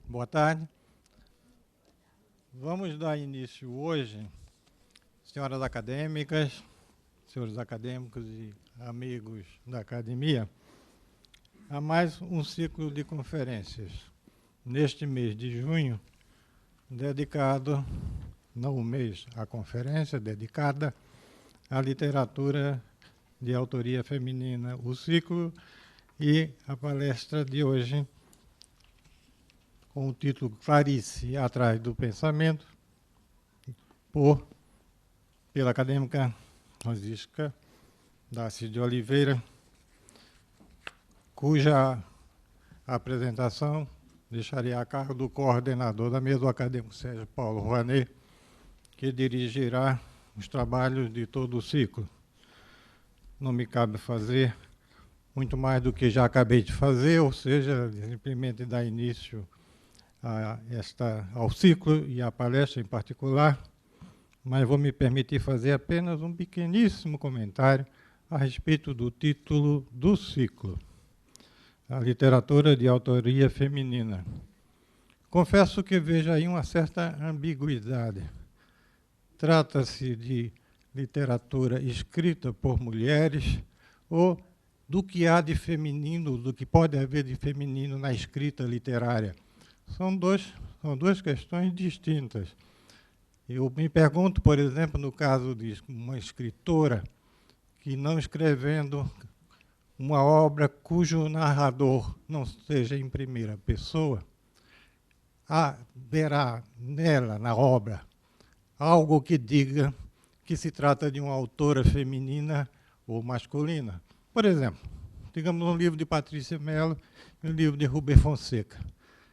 Boa tarde. Vamos dar início hoje, senhoras acadêmicas, senhores acadêmicos e amigos da academia, a mais um ciclo de conferências, neste mês de junho, dedicado, não o mês, a conferência dedicada à literatura de autoria feminina, o ciclo e a palestra de hoje, com o título Clarice Atrás do Pensamento, pela acadêmica Rosisca Darcy de Oliveira, cuja apresentação deixarei a cargo do coordenador da mesa, o acadêmico Sérgio Paulo Rouanet, que dirigirá os trabalhos de todo o ciclo. Não me cabe fazer muito mais do que já acabei de fazer, ou seja, simplesmente dar início ao ciclo e à palestra em particular, mas vou me permitir fazer apenas um pequeníssimo comentário a respeito do título do ciclo, a literatura de autoria feminina. Confesso que vejo aí uma certa ambiguidade. Trata-se de literatura escrita por mulheres ou do que há de feminino, do que pode haver de feminino na escrita literária. São duas questões distintas. Eu me pergunto, por exemplo, no caso de uma escritora que, não escrevendo uma obra cujo narrador não seja em primeira pessoa, haverá nela, na obra, algo que diga que se trata de uma autora feminina ou masculina. Por exemplo, digamos um livro de Patrícia Mello e um livro de Rubem Fonseca.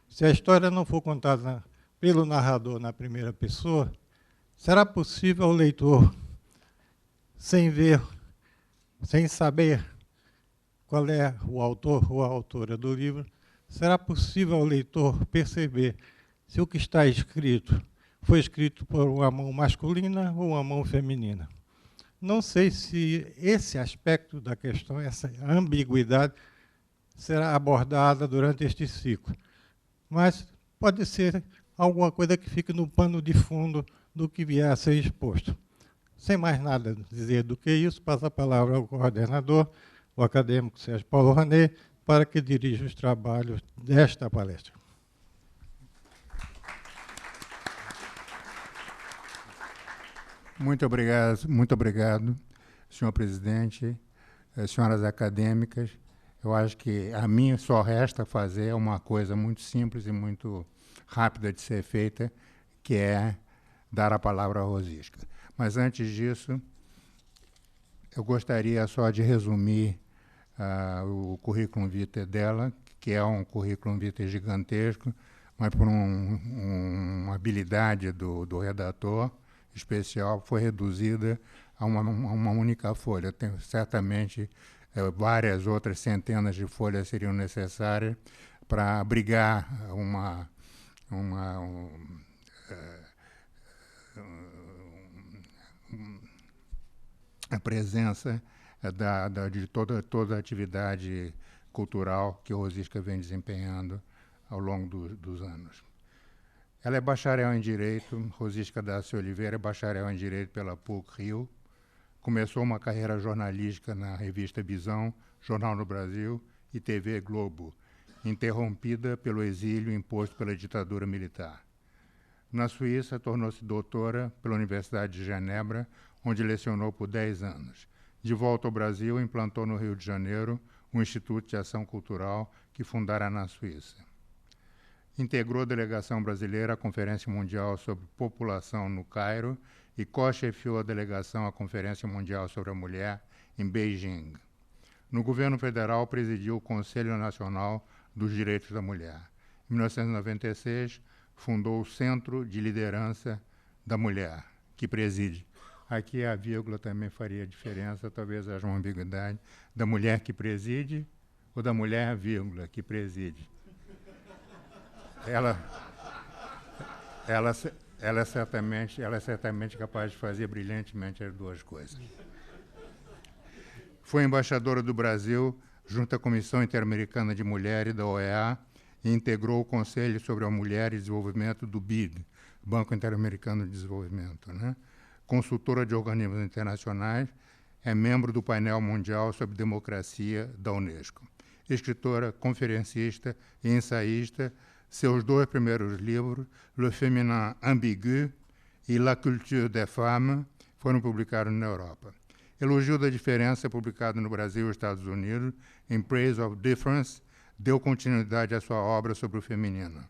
Se a história não for contada pelo narrador na primeira pessoa, será possível ao leitor, sem ver, sem saber qual é o autor ou a autora do livro, será possível ao leitor perceber se o que está escrito foi escrito por uma mão masculina ou uma mão feminina. Não sei se esse aspecto da questão, essa ambiguidade, será abordada durante este ciclo. Mas pode ser alguma coisa que fique no pano de fundo do que vier a ser exposto. Sem mais nada a dizer do que isso, passo a palavra ao coordenador, o acadêmico Sérgio Paulo Rouanet, para que dirija os trabalhos desta palestra. Muito obrigado, senhor presidente, senhoras acadêmicas. Eu acho que a mim só resta fazer uma coisa muito simples e muito rápida de ser feita, que é dar a palavra à Rosisca. Mas antes disso, eu gostaria só de resumir o currículo vitae dela, que é um currículo vitae gigantesco, mas por uma habilidade do redator especial, foi reduzida a uma única folha. Certamente várias outras centenas de folhas seriam necessárias para abrigar a presença de toda a atividade cultural que a Rosisca vem desempenhando ao longo dos anos. Ela é bacharel em Direito, Rosisca Darcy Oliveira é bacharel em Direito pela PUC-Rio, começou uma carreira jornalística na revista Visão, Jornal do Brasil e TV Globo, interrompida pelo exílio imposto pela ditadura militar. Na Suíça, tornou-se doutora pela Universidade de Genebra, onde lecionou por 10 anos. De volta ao Brasil, implantou no Rio de Janeiro o Instituto de Ação Cultural, que fundara na Suíça. Integrou a delegação brasileira à Conferência Mundial sobre População no Cairo e co-chefiou a delegação à Conferência Mundial sobre a Mulher em Beijing. No governo federal, presidiu o Conselho Nacional dos Direitos da Mulher. Em 1996, fundou o Centro de Liderança da Mulher, que preside. Aqui a vírgula também faria diferença, talvez haja uma ambiguidade, da mulher que preside ou da mulher, vírgula, que preside. ela é certamente capaz de fazer brilhantemente as duas coisas. Foi embaixadora do Brasil junto à Comissão Interamericana de Mulheres da OEA e integrou o Conselho sobre a Mulher e Desenvolvimento do BID, Banco Interamericano de Desenvolvimento, né? Consultora de organismos internacionais, é membro do painel mundial sobre democracia da Unesco. Escritora, conferencista e ensaísta, seus 2 primeiros livros, Le Féminin Ambigu e La Culture des Femmes, foram publicados na Europa. Elogio da Diferença, publicado no Brasil e Estados Unidos, In Praise of Difference, deu continuidade à sua obra sobre o feminino.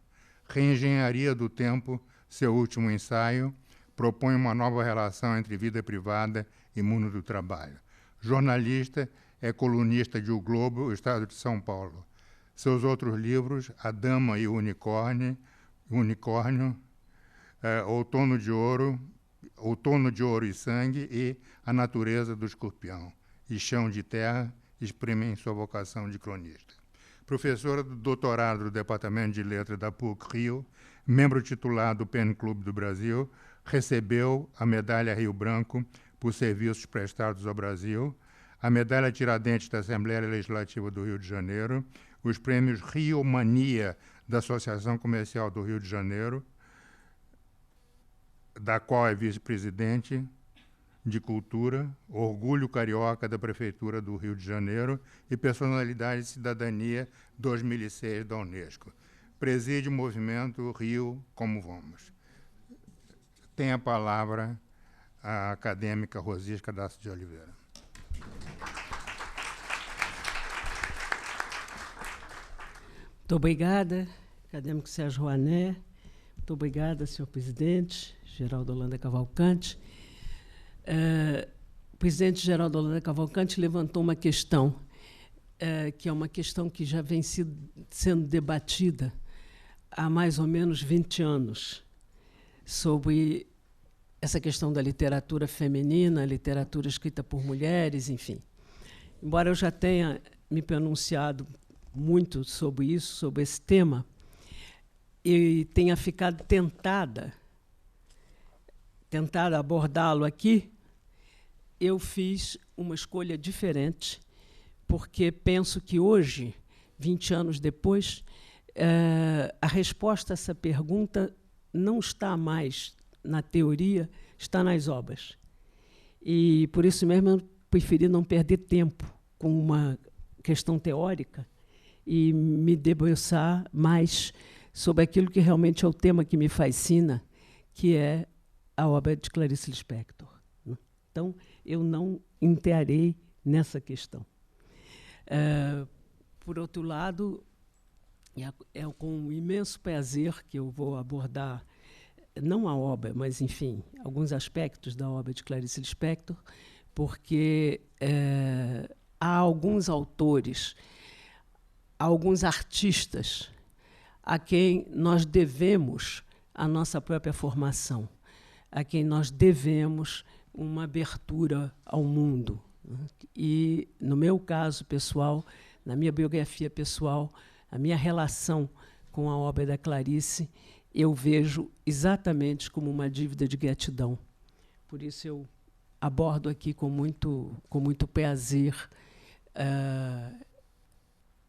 Reengenharia do Tempo, seu último ensaio, propõe uma nova relação entre vida privada e mundo do trabalho. Jornalista, é colunista de O Globo, o Estado de São Paulo. Seus outros livros, A Dama e o Unicórnio, Outono de Ouro e Sangue e A Natureza do Escorpião e Chão de Terra, exprimem sua vocação de cronista. Professora do doutorado do Departamento de Letras da PUC-Rio, membro titular do PEN Clube do Brasil, recebeu a Medalha Rio Branco por serviços prestados ao Brasil, a Medalha Tiradentes da Assembleia Legislativa do Rio de Janeiro, os prêmios Rio Mania da Associação Comercial do Rio de Janeiro, da qual é vice-presidente de Cultura, Orgulho Carioca da Prefeitura do Rio de Janeiro e Personalidade de Cidadania 2006 da Unesco. Preside o movimento Rio Como Vamos. Tem a palavra a acadêmica Rosisca Daço de Oliveira. Muito obrigada, acadêmico Sérgio Rouanet. Muito obrigada, senhor presidente, Geraldo Holanda Cavalcante. O presidente Geraldo Holanda Cavalcante levantou uma questão, que é uma questão que já vem sendo debatida há mais ou menos 20 anos, sobre essa questão da literatura feminina, literatura escrita por mulheres, enfim. Embora eu já tenha me pronunciado muito sobre isso, sobre esse tema, e tenha ficado tentada abordá-lo aqui, eu fiz uma escolha diferente, porque penso que hoje, 20 anos depois, a resposta a essa pergunta não está mais na teoria, está nas obras. E, por isso mesmo, eu preferi não perder tempo com uma questão teórica e me debruçar mais sobre aquilo que realmente é o tema que me fascina, que é a obra de Clarice Lispector. Então, eu não entrarei nessa questão. Por outro lado, é com um imenso prazer que eu vou abordar, não a obra, mas, enfim, alguns aspectos da obra de Clarice Lispector, porque há alguns autores, alguns artistas a quem nós devemos a nossa própria formação, a quem nós devemos uma abertura ao mundo. E, no meu caso pessoal, na minha biografia pessoal, a minha relação com a obra da Clarice, eu vejo exatamente como uma dívida de gratidão. Por isso eu abordo aqui com muito prazer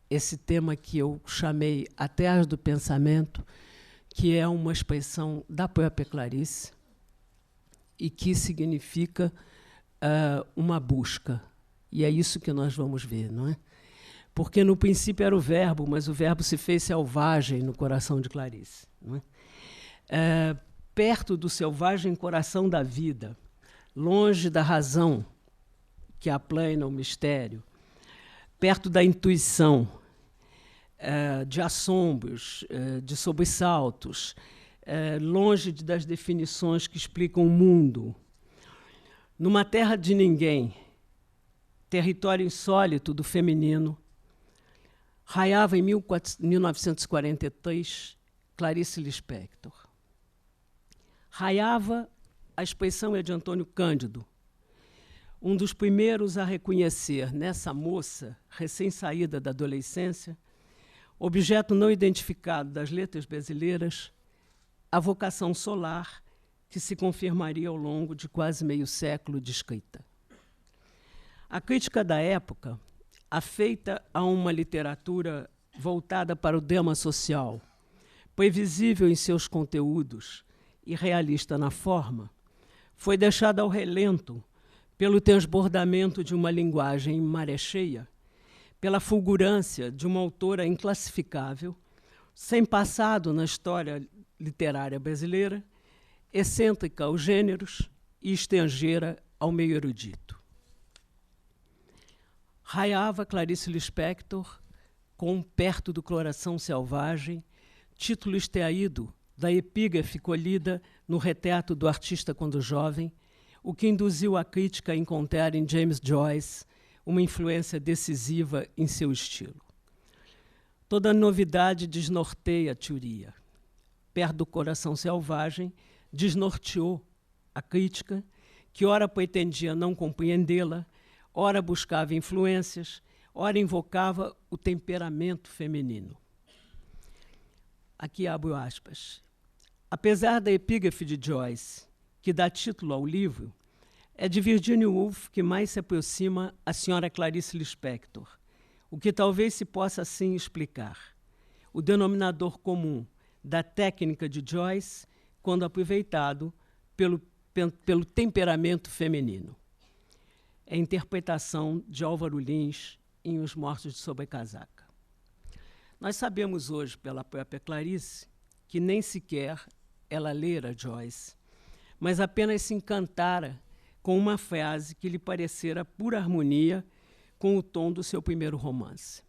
esse tema que eu chamei Atrás do Pensamento, que é uma expressão da própria Clarice e que significa uma busca. E é isso que nós vamos ver, não é? Porque no princípio era o verbo, mas o verbo se fez selvagem no coração de Clarice, não é? Perto do selvagem coração da vida, longe da razão que aplana o mistério, perto da intuição, de assombros, de sobressaltos, longe das definições que explicam o mundo. Numa terra de ninguém, território insólito do feminino, raiava em 1943 Clarice Lispector. Raiava, a expressão é de Antônio Cândido, um dos primeiros a reconhecer nessa moça, recém-saída da adolescência, objeto não identificado das letras brasileiras, a vocação solar que se confirmaria ao longo de quase meio século de escrita. A crítica da época, afeita a uma literatura voltada para o drama social, previsível em seus conteúdos e realista na forma, foi deixada ao relento pelo transbordamento de uma linguagem maré cheia, pela fulgurância de uma autora inclassificável, sem passado na história literária brasileira, excêntrica aos gêneros e estrangeira ao meio erudito. Raiava Clarice Lispector com Perto do Coração Selvagem, título extraído da epígrafe colhida no retrato do artista quando jovem, o que induziu a crítica a encontrar em James Joyce uma influência decisiva em seu estilo. Toda novidade desnorteia a teoria. Perto do Coração Selvagem desnorteou a crítica, que ora pretendia não compreendê-la, ora buscava influências, ora invocava o temperamento feminino. Aqui abro aspas. Apesar da epígrafe de Joyce, que dá título ao livro, é de Virginia Woolf que mais se aproxima a senhora Clarice Lispector, o que talvez se possa assim explicar. O denominador comum da técnica de Joyce, quando aproveitado pelo temperamento feminino. É a interpretação de Álvaro Lins em Os Mortos de Sobrecasaca. Nós sabemos hoje, pela própria Clarice, que nem sequer ela lera Joyce, mas apenas se encantara com uma frase que lhe parecera pura harmonia com o tom do seu primeiro romance.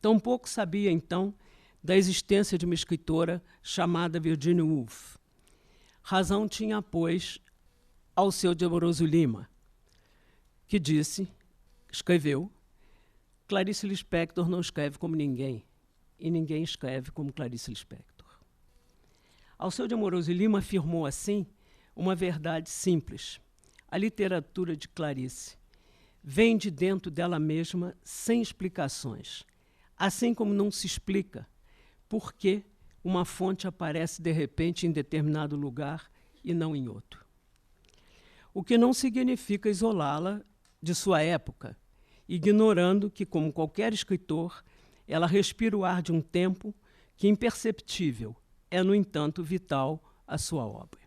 Tampouco sabia, então, da existência de uma escritora chamada Virginia Woolf. Razão tinha, pois, Alceu de Amoroso Lima, que escreveu, Clarice Lispector não escreve como ninguém, e ninguém escreve como Clarice Lispector. Alceu de Amoroso Lima afirmou, assim, uma verdade simples. A literatura de Clarice vem de dentro dela mesma sem explicações, assim como não se explica por que uma fonte aparece de repente em determinado lugar e não em outro. O que não significa isolá-la de sua época, ignorando que, como qualquer escritor, ela respira o ar de um tempo que, imperceptível, é, no entanto, vital à sua obra.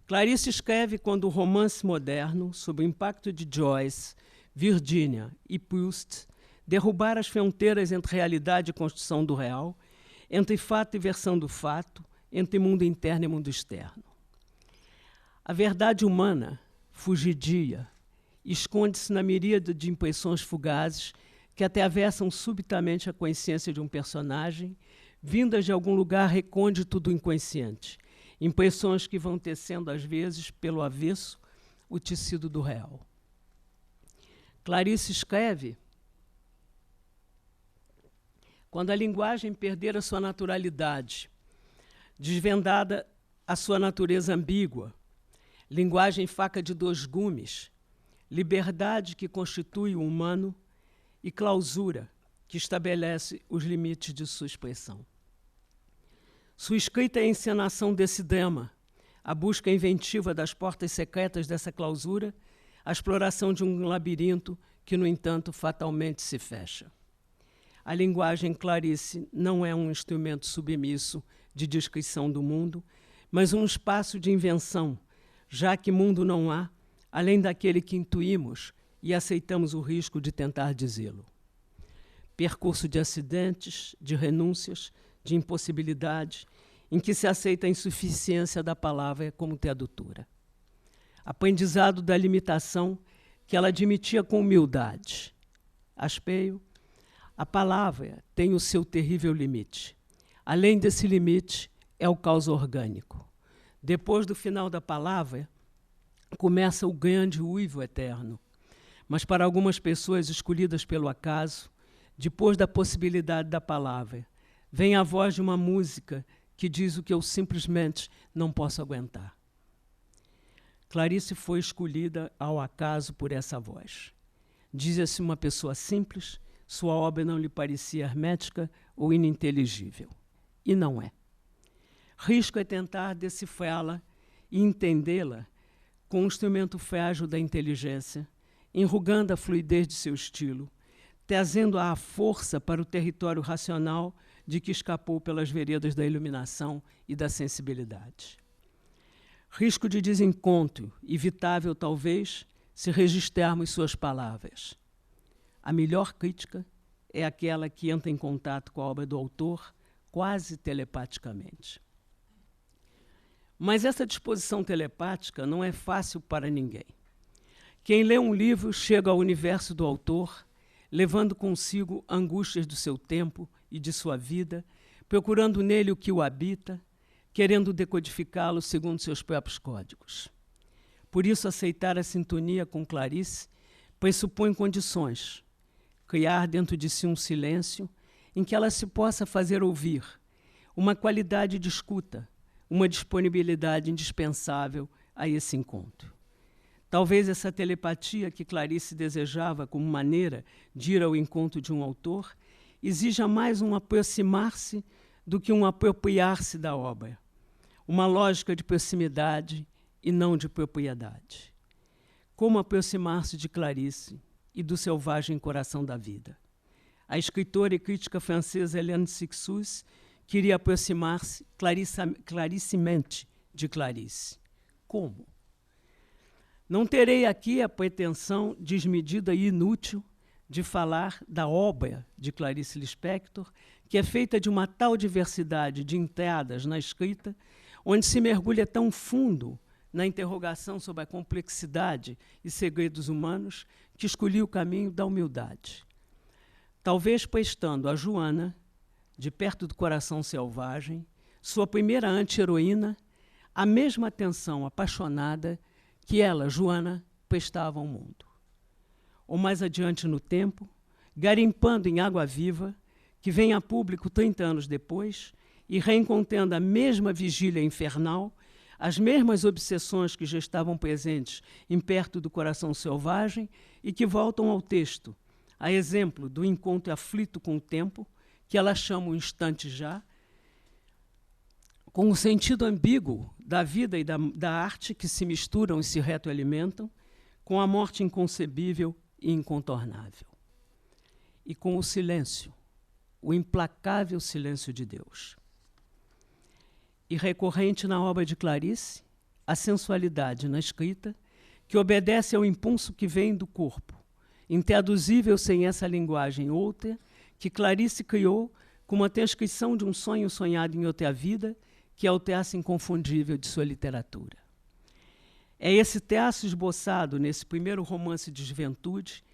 Clarice escreve quando o romance moderno, sob o impacto de Joyce, Virginia e Proust, derrubar as fronteiras entre realidade e construção do real, entre fato e versão do fato, entre mundo interno e mundo externo. A verdade humana, fugidia, esconde-se na miríade de impressões fugazes que atravessam subitamente a consciência de um personagem, vindas de algum lugar recôndito do inconsciente, impressões que vão tecendo, às vezes, pelo avesso, o tecido do real. Clarice escreve quando a linguagem perder a sua naturalidade, desvendada a sua natureza ambígua, linguagem faca de dois gumes, liberdade que constitui o humano e clausura que estabelece os limites de sua expressão. Sua escrita é a encenação desse drama, a busca inventiva das portas secretas dessa clausura, a exploração de um labirinto que, no entanto, fatalmente se fecha. A linguagem Clarice não é um instrumento submisso de descrição do mundo, mas um espaço de invenção, já que mundo não há, além daquele que intuímos e aceitamos o risco de tentar dizê-lo. Percurso de acidentes, de renúncias, de impossibilidade, em que se aceita a insuficiência da palavra como tradutora. Aprendizado da limitação que ela admitia com humildade. Aspeio, a palavra tem o seu terrível limite. Além desse limite, é o caos orgânico. Depois do final da palavra, começa o grande uivo eterno. Mas para algumas pessoas escolhidas pelo acaso, depois da possibilidade da palavra, vem a voz de uma música que diz o que eu simplesmente não posso aguentar. Clarice foi escolhida ao acaso por essa voz. Dizia-se uma pessoa simples, sua obra não lhe parecia hermética ou ininteligível. E não é. risco é tentar decifrá-la e entendê-la com um instrumento frágil da inteligência, enrugando a fluidez de seu estilo, trazendo-a à força para o território racional de que escapou pelas veredas da iluminação e da sensibilidade. Risco de desencontro, evitável talvez, se registrarmos suas palavras. A melhor crítica é aquela que entra em contato com a obra do autor quase telepaticamente. Mas essa disposição telepática não é fácil para ninguém. Quem lê um livro chega ao universo do autor, levando consigo angústias do seu tempo e de sua vida, procurando nele o que o habita, querendo decodificá-lo segundo seus próprios códigos. Por isso, aceitar a sintonia com Clarice pressupõe condições: criar dentro de si um silêncio em que ela se possa fazer ouvir, uma qualidade de escuta, uma disponibilidade indispensável a esse encontro. Talvez essa telepatia que Clarice desejava como maneira de ir ao encontro de um autor exija mais um aproximar-se do que um apropriar-se da obra, uma lógica de proximidade e não de propriedade. Como aproximar-se de Clarice e do selvagem coração da vida? A escritora e crítica francesa Hélène Cixous queria aproximar-se clarissimamente de Clarice. Como? Não terei aqui a pretensão desmedida e inútil de falar da obra de Clarice Lispector, que é feita de uma tal diversidade de entradas na escrita, onde se mergulha tão fundo na interrogação sobre a complexidade e segredos humanos, que escolhi o caminho da humildade. Talvez prestando a Joana, de perto do coração selvagem, sua primeira anti-heroína, a mesma atenção apaixonada que ela, Joana, prestava ao mundo. Ou mais adiante no tempo, garimpando em Água Viva, que vem a público 30 anos depois, e reencontrando a mesma vigília infernal, as mesmas obsessões que já estavam presentes em Perto do Coração Selvagem e que voltam ao texto, a exemplo do encontro aflito com o tempo, que ela chama um instante já, com o sentido ambíguo da vida e da arte que se misturam e se retroalimentam, com a morte inconcebível e incontornável. E com o silêncio, o implacável silêncio de Deus. E recorrente na obra de Clarice, a sensualidade na escrita, que obedece ao impulso que vem do corpo, intraduzível sem essa linguagem outra, que Clarice criou como a transcrição de um sonho sonhado em outra vida, que é o traço inconfundível de sua literatura. É esse traço esboçado nesse primeiro romance de juventude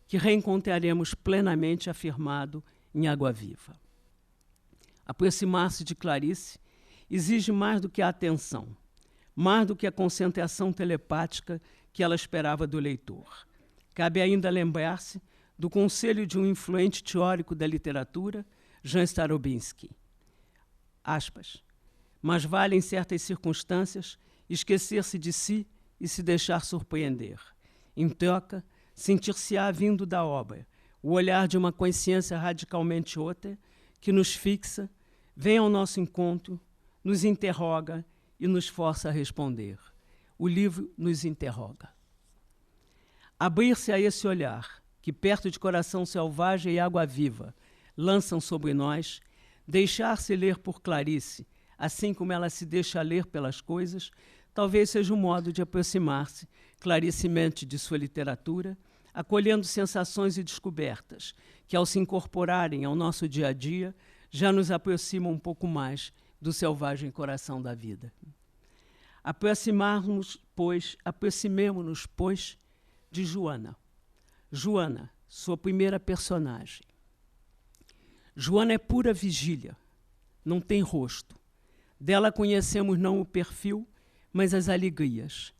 que reencontraremos plenamente afirmado em Água Viva. Aproximar-se de Clarice exige mais do que a atenção, mais do que a concentração telepática que ela esperava do leitor. Cabe ainda lembrar-se do conselho de um influente teórico da literatura, Jan Starobinski. Aspas. Mas vale, em certas circunstâncias, esquecer-se de si e se deixar surpreender. Em troca, sentir-se-á vindo da obra, o olhar de uma consciência radicalmente outra, que nos fixa, vem ao nosso encontro, nos interroga e nos força a responder. O livro nos interroga. Abrir-se a esse olhar, que perto de Coração Selvagem e Água Viva lançam sobre nós, deixar-se ler por Clarice, assim como ela se deixa ler pelas coisas, talvez seja um modo de aproximar-se clarissimamente de sua literatura, acolhendo sensações e descobertas que, ao se incorporarem ao nosso dia a dia, já nos aproximam um pouco mais do selvagem coração da vida. Aproximemo-nos, pois, de Joana. Joana, sua primeira personagem. Joana é pura vigília, não tem rosto. Dela conhecemos não o perfil, mas as alegrias.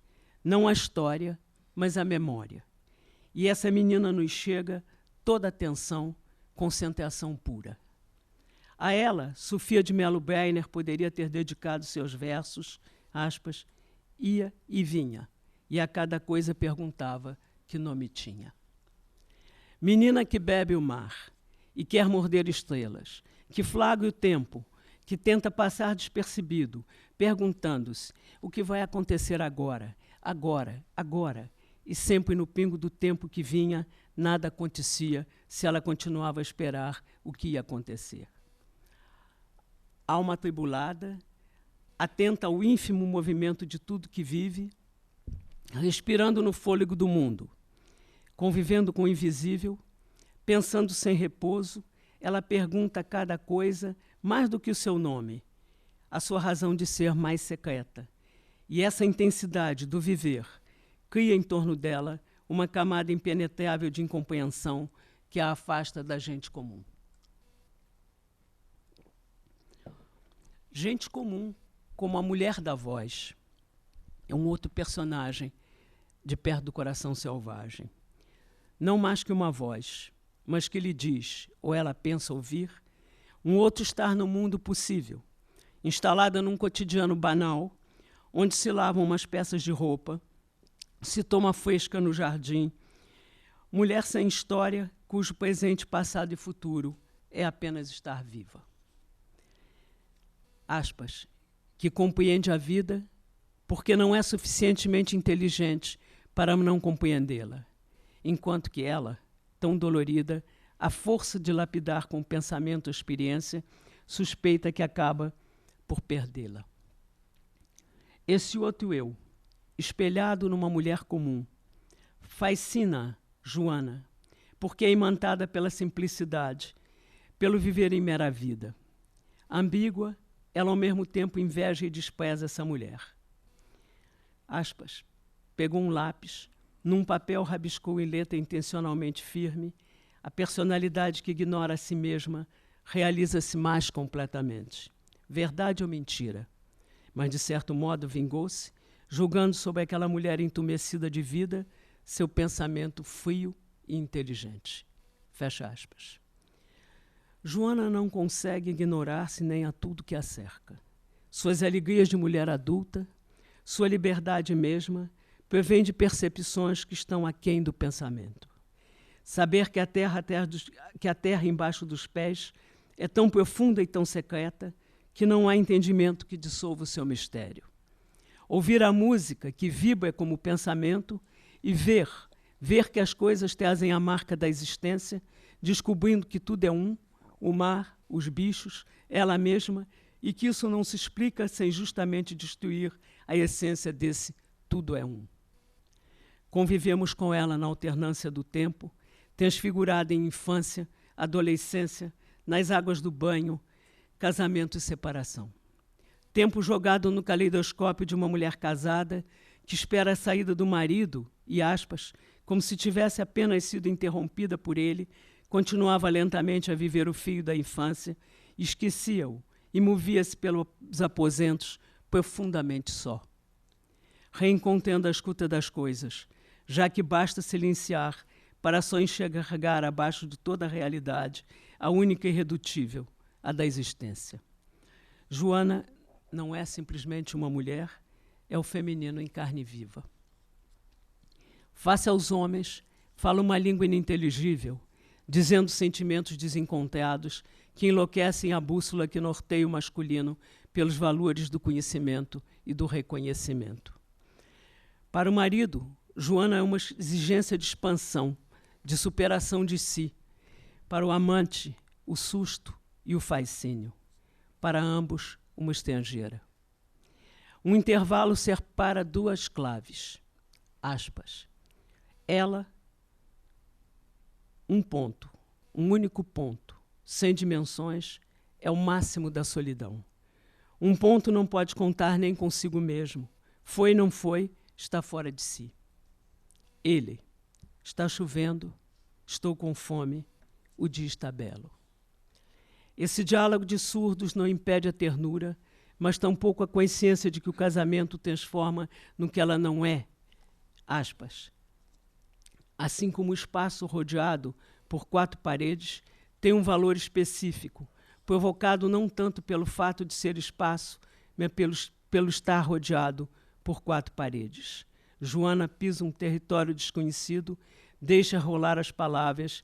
Não a história, mas a memória. E essa menina nos chega toda atenção, concentração pura. A ela, Sofia de Mello Breiner poderia ter dedicado seus versos, aspas, ia e vinha, e a cada coisa perguntava que nome tinha. Menina que bebe o mar e quer morder estrelas, que flagra o tempo, que tenta passar despercebido, perguntando-se o que vai acontecer agora, agora, e sempre no pingo do tempo que vinha, nada acontecia se ela continuava a esperar o que ia acontecer. Alma atribulada, atenta ao ínfimo movimento de tudo que vive, respirando no fôlego do mundo, convivendo com o invisível, pensando sem repouso, ela pergunta a cada coisa mais do que o seu nome, a sua razão de ser mais secreta. E essa intensidade do viver cria em torno dela uma camada impenetrável de incompreensão que a afasta da gente comum. Gente comum, como a mulher da voz, é um outro personagem de Perto do Coração Selvagem. Não mais que uma voz, mas que lhe diz, ou ela pensa ouvir, um outro estar no mundo possível, instalada num cotidiano banal, onde se lavam umas peças de roupa, se toma fresca no jardim, mulher sem história, cujo presente, passado e futuro é apenas estar viva. Aspas, que compreende a vida porque não é suficientemente inteligente para não compreendê-la, enquanto que ela, tão dolorida, a força de lapidar com o pensamento a experiência, suspeita que acaba por perdê-la. Esse outro eu, espelhado numa mulher comum, fascina Joana, porque é imantada pela simplicidade, pelo viver em mera vida. Ambígua, ela ao mesmo tempo inveja e despreza essa mulher. Aspas, pegou um lápis, num papel rabiscou em letra intencionalmente firme, a personalidade que ignora a si mesma realiza-se mais completamente. Verdade ou mentira? Mas, de certo modo, vingou-se, julgando sobre aquela mulher entumecida de vida seu pensamento frio e inteligente. Fecha aspas. Joana não consegue ignorar-se nem a tudo que a cerca. Suas alegrias de mulher adulta, sua liberdade mesma, provém de percepções que estão aquém do pensamento. Saber que a terra embaixo dos pés é tão profunda e tão secreta que não há entendimento que dissolva o seu mistério. Ouvir a música que vibra como pensamento e ver que as coisas trazem a marca da existência, descobrindo que tudo é um, o mar, os bichos, ela mesma, e que isso não se explica sem justamente destruir a essência desse tudo é um. Convivemos com ela na alternância do tempo, transfigurada em infância, adolescência, nas águas do banho, casamento e separação. Tempo jogado no caleidoscópio de uma mulher casada que espera a saída do marido e, aspas, como se tivesse apenas sido interrompida por ele, continuava lentamente a viver o fio da infância, esquecia-o e movia-se pelos aposentos profundamente só. Reencontrando a escuta das coisas, já que basta silenciar para só enxergar abaixo de toda a realidade a única e irredutível, a da existência. Joana não é simplesmente uma mulher, é o feminino em carne viva. Face aos homens, fala uma língua ininteligível, dizendo sentimentos desencontrados que enlouquecem a bússola que norteia o masculino pelos valores do conhecimento e do reconhecimento. Para o marido, Joana é uma exigência de expansão, de superação de si. Para o amante, o susto e o fascínio. Para ambos, uma estrangeira. Um intervalo separa duas claves. Aspas. Ela, um ponto, um único ponto, sem dimensões, é o máximo da solidão. Um ponto não pode contar nem consigo mesmo. Foi, não foi, está fora de si. Ele, está chovendo, estou com fome, o dia está belo. Esse diálogo de surdos não impede a ternura, mas tampouco a consciência de que o casamento transforma no que ela não é. Aspas. Assim como o espaço rodeado por quatro paredes tem um valor específico, provocado não tanto pelo fato de ser espaço, mas pelo estar rodeado por quatro paredes. Joana pisa um território desconhecido, deixa rolar as palavras,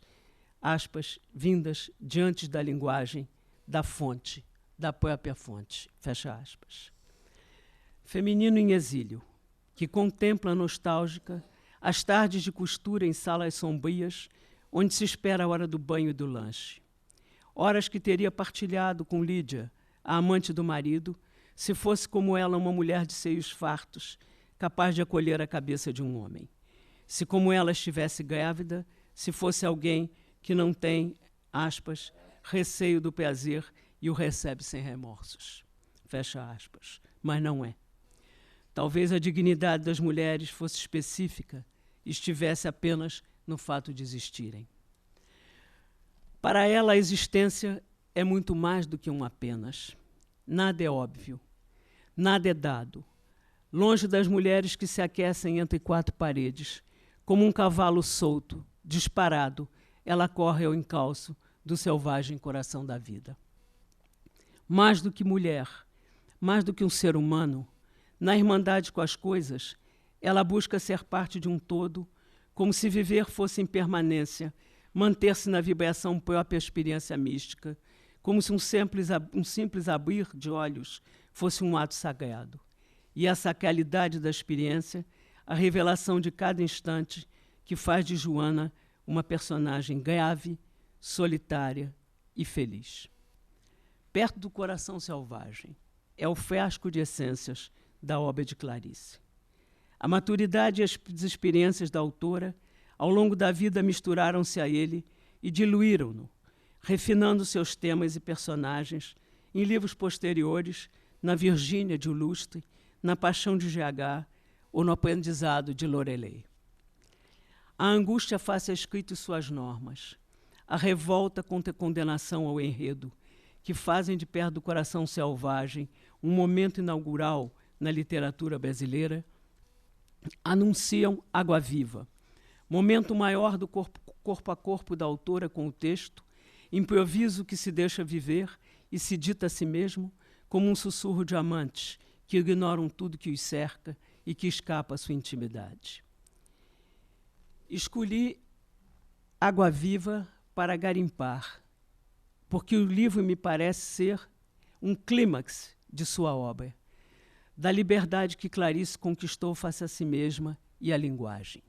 aspas, vindas diante da linguagem, da fonte, da própria fonte. Fecha aspas. Feminino em exílio, que contempla nostálgica as tardes de costura em salas sombrias, onde se espera a hora do banho e do lanche. Horas que teria partilhado com Lídia, a amante do marido, se fosse como ela uma mulher de seios fartos, capaz de acolher a cabeça de um homem. Se como ela estivesse grávida, se fosse alguém que não tem, aspas, receio do prazer e o recebe sem remorsos. Fecha aspas. Mas não é. Talvez a dignidade das mulheres fosse específica e estivesse apenas no fato de existirem. Para ela, a existência é muito mais do que um apenas. Nada é óbvio. Nada é dado. Longe das mulheres que se aquecem entre quatro paredes, como um cavalo solto, disparado, ela corre ao encalço do selvagem coração da vida. Mais do que mulher, mais do que um ser humano, na irmandade com as coisas, ela busca ser parte de um todo, como se viver fosse impermanência, manter-se na vibração própria experiência mística, como se um simples abrir de olhos fosse um ato sagrado. E a sacralidade da experiência, a revelação de cada instante, que faz de Joana uma personagem grave, solitária e feliz. Perto do coração selvagem, é o frasco de essências da obra de Clarice. A maturidade e as experiências da autora, ao longo da vida, misturaram-se a ele e diluíram-no, refinando seus temas e personagens em livros posteriores, na Virgínia de Lustre, na Paixão de G.H. ou no Aprendizado de Lorelei. A angústia face a escrito e suas normas, a revolta contra a condenação ao enredo, que fazem de Perto do Coração Selvagem um momento inaugural na literatura brasileira, anunciam Água Viva, momento maior do corpo a corpo da autora com o texto, improviso que se deixa viver e se dita a si mesmo como um sussurro de amantes que ignoram tudo que os cerca e que escapa à sua intimidade. Escolhi Água Viva para garimpar, porque o livro me parece ser um clímax de sua obra, da liberdade que Clarice conquistou face a si mesma e a linguagem.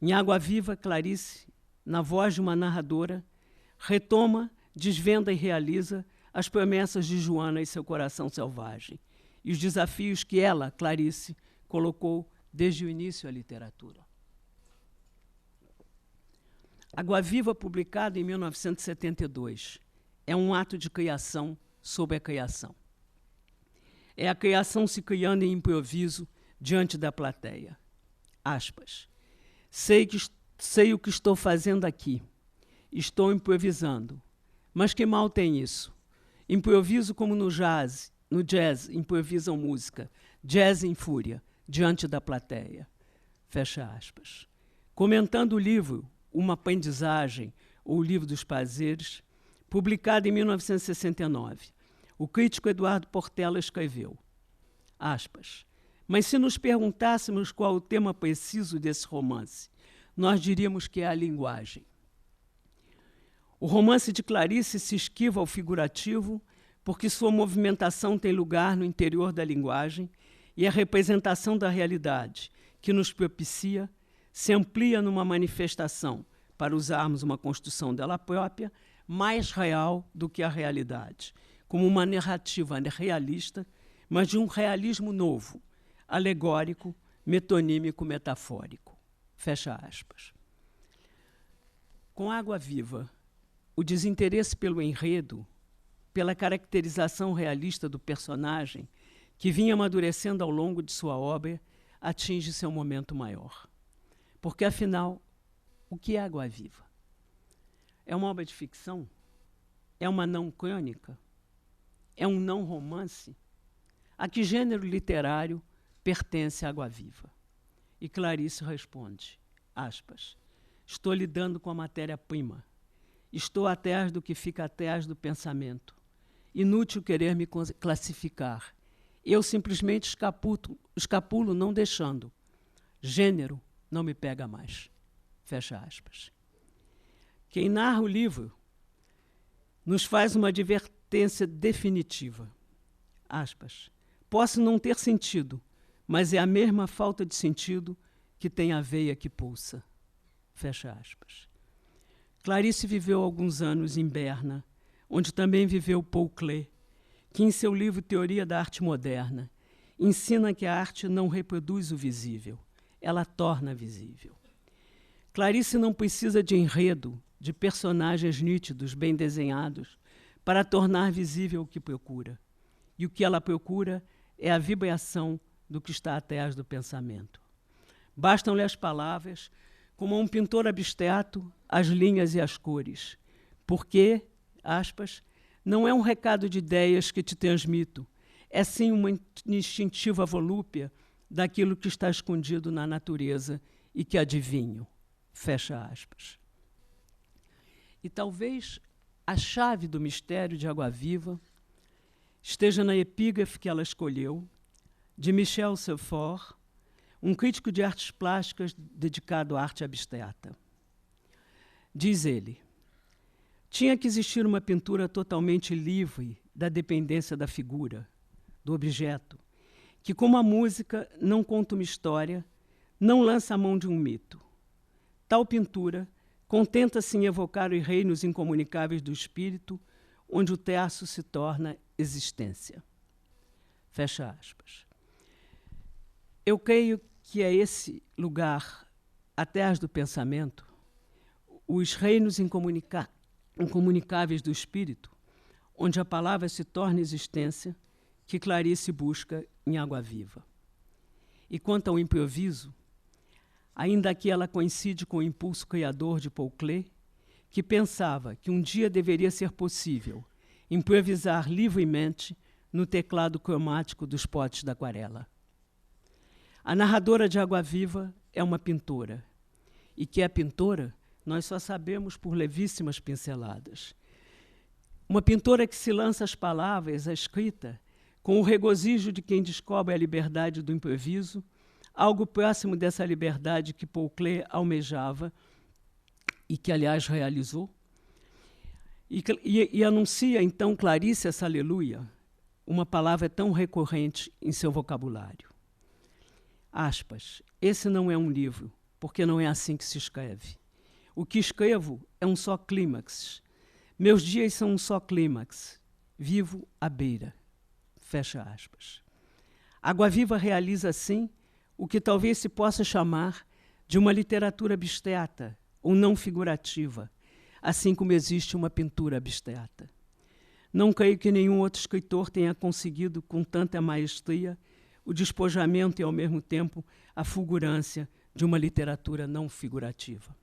Em Água Viva, Clarice, na voz de uma narradora, retoma, desvenda e realiza as promessas de Joana e seu coração selvagem, e os desafios que ela, Clarice, colocou desde o início à literatura. Água Viva, publicado em 1972, é um ato de criação sobre a criação. É a criação se criando em improviso diante da plateia. Aspas. Sei o que estou fazendo aqui. Estou improvisando. Mas que mal tem isso? Improviso como no jazz improvisam música. Jazz em fúria, diante da plateia. Fecha aspas. Comentando o livro Uma Aprendizagem, ou o Livro dos Prazeres, publicado em 1969, o crítico Eduardo Portela escreveu, aspas, mas se nos perguntássemos qual o tema preciso desse romance, nós diríamos que é a linguagem. O romance de Clarice se esquiva ao figurativo porque sua movimentação tem lugar no interior da linguagem e a representação da realidade, que nos propicia, se amplia numa manifestação, para usarmos uma construção dela própria, mais real do que a realidade, como uma narrativa realista, mas de um realismo novo, alegórico, metonímico, metafórico. Fecha aspas. Com Água Viva, o desinteresse pelo enredo, pela caracterização realista do personagem, que vinha amadurecendo ao longo de sua obra, atinge seu momento maior. Porque, afinal, o que é Água Viva? É uma obra de ficção? É uma não crônica? É um não romance? A que gênero literário pertence a Água Viva? E Clarice responde, aspas, estou lidando com a matéria-prima. Estou atrás do que fica atrás do pensamento. Inútil querer me classificar. Eu simplesmente escapulo não deixando. Gênero não me pega mais. Fecha aspas. Quem narra o livro nos faz uma sentença definitiva. Aspas. Posso não ter sentido, mas é a mesma falta de sentido que tem a veia que pulsa. Fecha aspas. Clarice viveu alguns anos em Berna, onde também viveu Paul Klee, que em seu livro Teoria da Arte Moderna ensina que a arte não reproduz o visível, ela torna visível. Clarice não precisa de enredo, de personagens nítidos, bem desenhados, para tornar visível o que procura. E o que ela procura é a vibração do que está atrás do pensamento. Bastam-lhe as palavras, como a um pintor abstrato, as linhas e as cores, porque, aspas, não é um recado de ideias que te transmito, é sim uma instintiva volúpia daquilo que está escondido na natureza e que adivinho. Fecha aspas. E talvez a chave do mistério de Água Viva esteja na epígrafe que ela escolheu, de Michel Serfort, um crítico de artes plásticas dedicado à arte abstrata. Diz ele: tinha que existir uma pintura totalmente livre da dependência da figura, do objeto, que, como a música, não conta uma história, não lança a mão de um mito. Tal pintura contenta-se em evocar os reinos incomunicáveis do espírito, onde o traço se torna existência. Fecha aspas. Eu creio que é esse lugar, atrás do pensamento, os reinos incomunicáveis do espírito, onde a palavra se torna existência, que Clarice busca em Água Viva. E quanto ao improviso, ainda que ela coincide com o impulso criador de Paul Klee, que pensava que um dia deveria ser possível improvisar livremente no teclado cromático dos potes da aquarela. A narradora de Água Viva é uma pintora, e que é pintora nós só sabemos por levíssimas pinceladas. Uma pintora que se lança às palavras, à escrita, com o regozijo de quem descobre a liberdade do improviso, algo próximo dessa liberdade que Paul Klee almejava e que, aliás, realizou, e anuncia, então, Clarice essa aleluia, uma palavra tão recorrente em seu vocabulário. Aspas, esse não é um livro, porque não é assim que se escreve. O que escrevo é um só clímax. Meus dias são um só clímax. Vivo à beira. Fecha aspas. Água Viva realiza, assim, o que talvez se possa chamar de uma literatura abstrata ou não figurativa, assim como existe uma pintura abstrata. Não creio que nenhum outro escritor tenha conseguido, com tanta maestria, o despojamento e, ao mesmo tempo, a fulgurância de uma literatura não figurativa.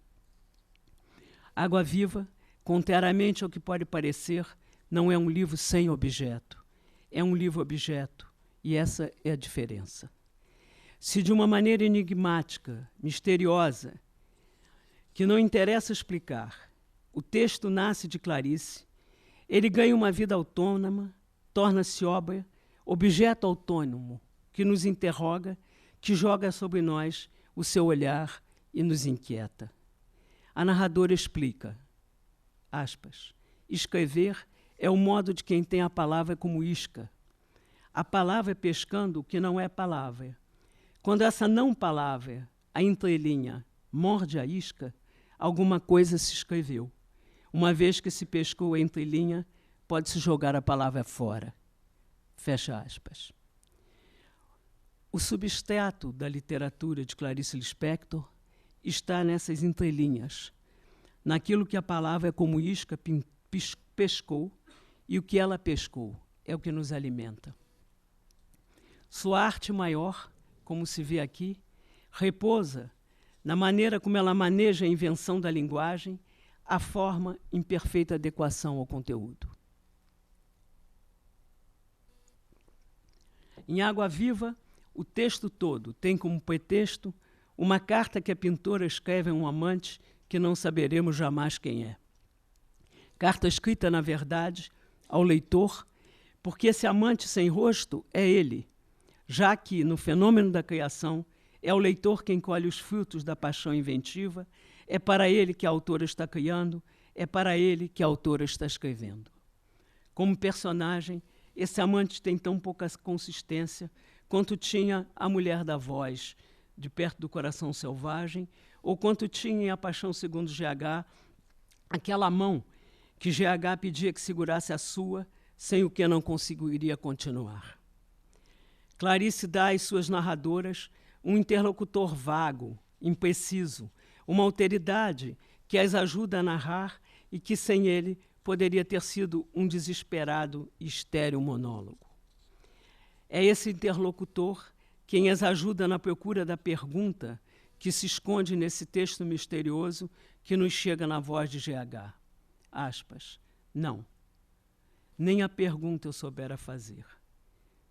Água Viva, contrariamente ao que pode parecer, não é um livro sem objeto. É um livro-objeto, e essa é a diferença. Se de uma maneira enigmática, misteriosa, que não interessa explicar, o texto nasce de Clarice, ele ganha uma vida autônoma, torna-se obra, objeto autônomo, que nos interroga, que joga sobre nós o seu olhar e nos inquieta. A narradora explica, aspas, escrever é o modo de quem tem a palavra como isca. A palavra pescando o que não é palavra. Quando essa não palavra, a entrelinha, morde a isca, alguma coisa se escreveu. Uma vez que se pescou a entrelinha, pode-se jogar a palavra fora. Fecha aspas. O substrato da literatura de Clarice Lispector está nessas entrelinhas, naquilo que a palavra como isca pescou, e o que ela pescou é o que nos alimenta. Sua arte maior, como se vê aqui, repousa na maneira como ela maneja a invenção da linguagem, a forma em perfeita adequação ao conteúdo. Em Água Viva, o texto todo tem como pretexto uma carta que a pintora escreve a um amante que não saberemos jamais quem é. Carta escrita, na verdade, ao leitor, porque esse amante sem rosto é ele, já que, no fenômeno da criação, é o leitor quem colhe os frutos da paixão inventiva, é para ele que a autora está criando, é para ele que a autora está escrevendo. Como personagem, esse amante tem tão pouca consistência quanto tinha a mulher da voz, de perto do coração selvagem, ou quanto tinha em A Paixão segundo GH, aquela mão que GH pedia que segurasse a sua, sem o que não conseguiria continuar. Clarice dá às suas narradoras um interlocutor vago, impreciso, uma alteridade que as ajuda a narrar e que, sem ele, poderia ter sido um desesperado e estéril monólogo. É esse interlocutor quem as ajuda na procura da pergunta que se esconde nesse texto misterioso que nos chega na voz de GH. Aspas. Não. Nem a pergunta eu soubera fazer.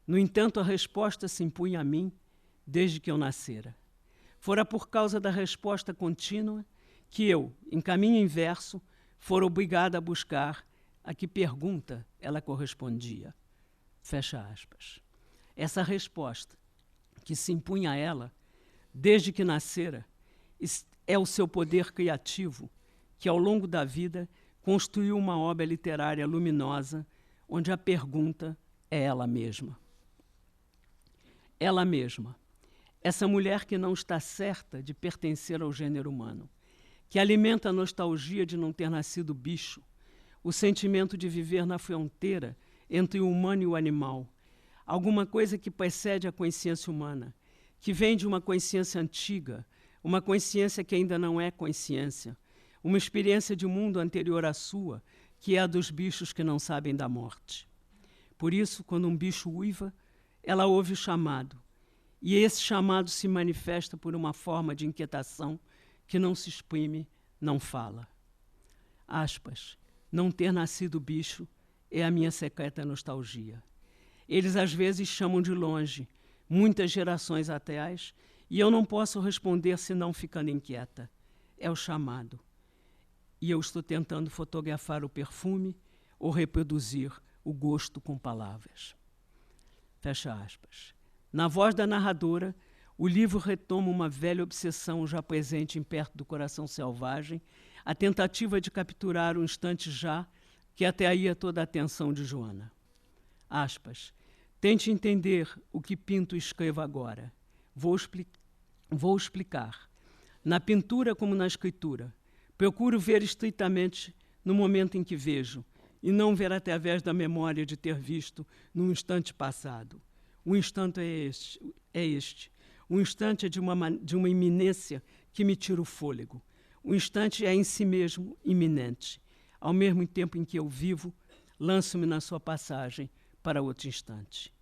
No entanto, a resposta se impunha a mim desde que eu nascera. Fora por causa da resposta contínua que eu, em caminho inverso, fora obrigada a buscar a que pergunta ela correspondia. Fecha aspas. Essa resposta que se impunha a ela desde que nascera é o seu poder criativo que, ao longo da vida, construiu uma obra literária luminosa onde a pergunta é ela mesma. Ela mesma, essa mulher que não está certa de pertencer ao gênero humano, que alimenta a nostalgia de não ter nascido bicho, o sentimento de viver na fronteira entre o humano e o animal, alguma coisa que precede a consciência humana, que vem de uma consciência antiga, uma consciência que ainda não é consciência, uma experiência de mundo anterior à sua, que é a dos bichos que não sabem da morte. Por isso, quando um bicho uiva, ela ouve o chamado, e esse chamado se manifesta por uma forma de inquietação que não se exprime, não fala. Aspas. Não ter nascido bicho é a minha secreta nostalgia. Eles às vezes chamam de longe, muitas gerações atrás, e eu não posso responder senão ficando inquieta. É o chamado. E eu estou tentando fotografar o perfume ou reproduzir o gosto com palavras. Fecha aspas. Na voz da narradora, o livro retoma uma velha obsessão já presente em Perto do Coração Selvagem, a tentativa de capturar o instante já que atraía toda a atenção de Joana. Aspas. Tente entender o que pinto e escrevo agora. Vou explicar. Na pintura como na escritura, procuro ver estritamente no momento em que vejo, e não ver através da memória de ter visto num instante passado. O instante é este. O instante é de uma iminência que me tira o fôlego. O instante é em si mesmo iminente. Ao mesmo tempo em que eu vivo, lanço-me na sua passagem para outro instante.